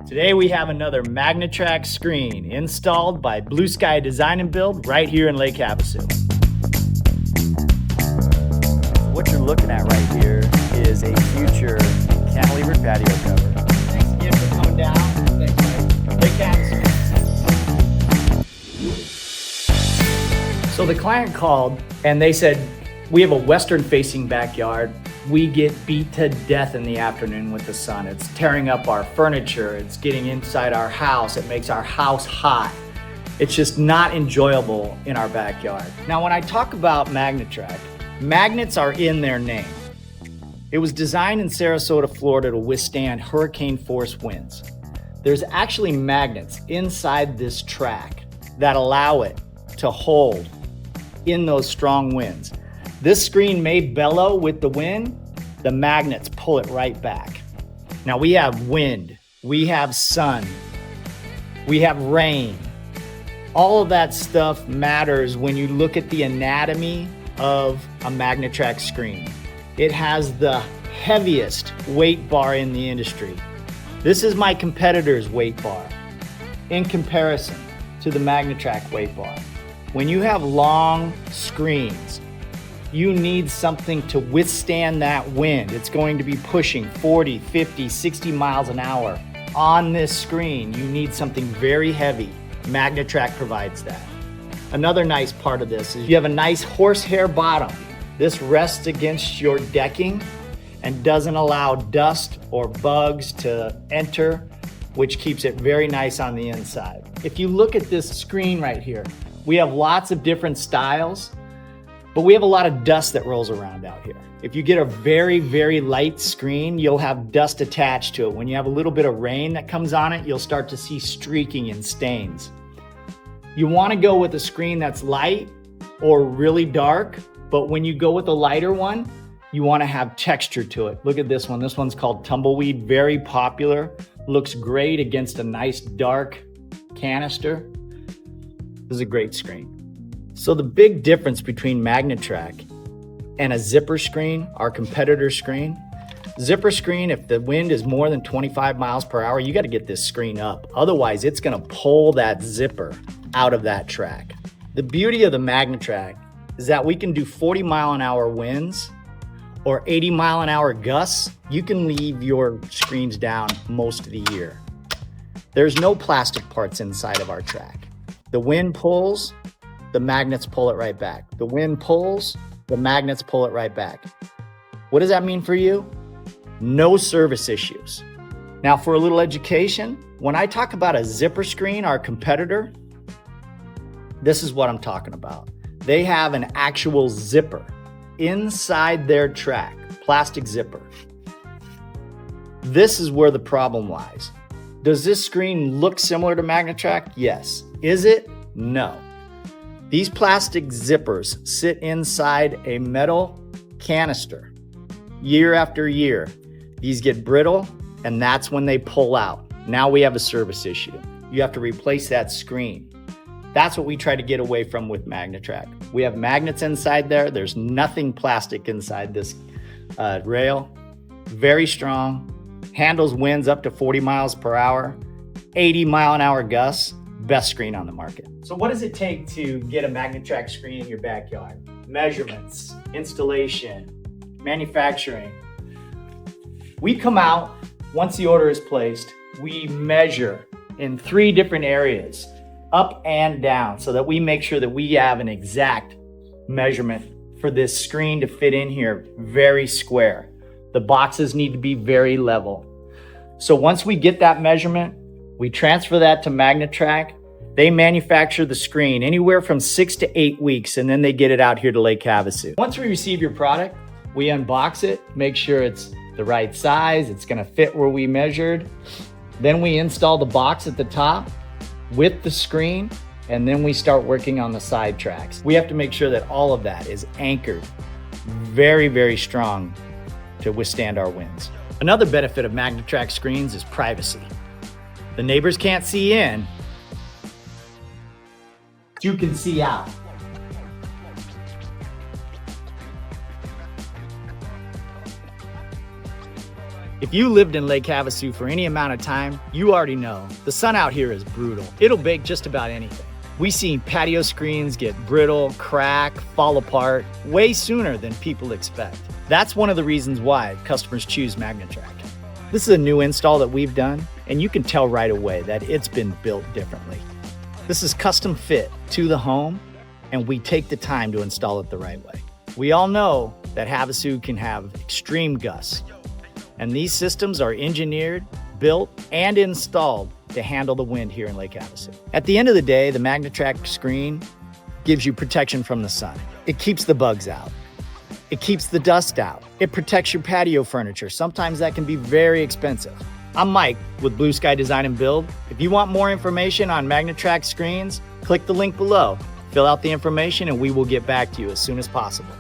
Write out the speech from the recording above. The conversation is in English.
Today we have another MagnaTrack screen installed by Blue Sky Design and Build right here in Lake Havasu. What you're looking at right here is a future cantilevered patio cover. Thanks again for coming down. Thanks, Mike. Lake Havasu. So the client called and they said, we have a western facing backyard. We get beat to death in the afternoon with the sun. It's tearing up our furniture. It's getting inside our house. It makes our house hot. It's just not enjoyable in our backyard. Now, when I talk about MagnaTrack, magnets are in their name. It was designed in Sarasota, Florida to withstand hurricane force winds. There's actually magnets inside this track that allow it to hold in those strong winds. This screen may bellow with the wind, the magnets pull it right back. Now we have wind, we have sun, we have rain. All of that stuff matters when you look at the anatomy of a MagnaTrack screen. It has the heaviest weight bar in the industry. This is my competitor's weight bar in comparison to the MagnaTrack weight bar. When you have long screens, you need something to withstand that wind. It's going to be pushing 40, 50, 60 miles an hour. On this screen, you need something very heavy. MagnaTrack provides that. Another nice part of this is you have a nice horsehair bottom. This rests against your decking and doesn't allow dust or bugs to enter, which keeps it very nice on the inside. If you look at this screen right here, we have lots of different styles. But we have a lot of dust that rolls around out here. If you get a very, very light screen, you'll have dust attached to it. When you have a little bit of rain that comes on it, you'll start to see streaking and stains. You want to go with a screen that's light or really dark, but when you go with a lighter one, you want to have texture to it. Look at this one. This one's called Tumbleweed, very popular. Looks great against a nice dark canister. This is a great screen. So the big difference between MagnaTrack and a zipper screen, our competitor screen, zipper screen, if the wind is more than 25 miles per hour, you got to get this screen up. Otherwise, it's going to pull that zipper out of that track. The beauty of the MagnaTrack is that we can do 40 mile an hour winds or 80 mile an hour gusts. You can leave your screens down most of the year. There's no plastic parts inside of our track. The wind pulls, the magnets pull it right back. The wind pulls, the magnets pull it right back. What does that mean for you? No service issues. Now for a little education, when I talk about a zipper screen, our competitor, this is what I'm talking about. They have an actual zipper inside their track, plastic zipper. This is where the problem lies. Does this screen look similar to MagnaTrack? Yes. Is it? No. These plastic zippers sit inside a metal canister year after year. These get brittle and that's when they pull out. Now we have a service issue. You have to replace that screen. That's what we try to get away from with MagnaTrack. We have magnets inside there. There's nothing plastic inside this rail. Very strong, handles winds up to 40 miles per hour, 80 mile an hour gusts. Best screen on the market. So what does it take to get a MagnaTrack screen in your backyard? Measurements, installation, manufacturing. We come out, once the order is placed, we measure in 3 different areas, up and down, so that we make sure that we have an exact measurement for this screen to fit in here, very square. The boxes need to be very level. So once we get that measurement, we transfer that to MagnaTrack. They manufacture the screen anywhere from 6 to 8 weeks, and then they get it out here to Lake Havasu. Once we receive your product, we unbox it, make sure it's the right size, it's gonna fit where we measured. Then we install the box at the top with the screen, and then we start working on the side tracks. We have to make sure that all of that is anchored very, very strong to withstand our winds. Another benefit of MagnaTrack screens is privacy. The neighbors can't see in, you can see out. If you lived in Lake Havasu for any amount of time, you already know the sun out here is brutal. It'll bake just about anything. We see patio screens get brittle, crack, fall apart way sooner than people expect. That's one of the reasons why customers choose MagnaTrack. This is a new install that we've done, and you can tell right away that it's been built differently. This is custom fit to the home, and we take the time to install it the right way. We all know that Havasu can have extreme gusts, and these systems are engineered, built, and installed to handle the wind here in Lake Havasu. At the end of the day, the MagnaTrack screen gives you protection from the sun. It keeps the bugs out. It keeps the dust out. It protects your patio furniture. Sometimes that can be very expensive. I'm Mike with Blue Sky Design and Build. If you want more information on MagnaTrack screens, click the link below. Fill out the information and we will get back to you as soon as possible.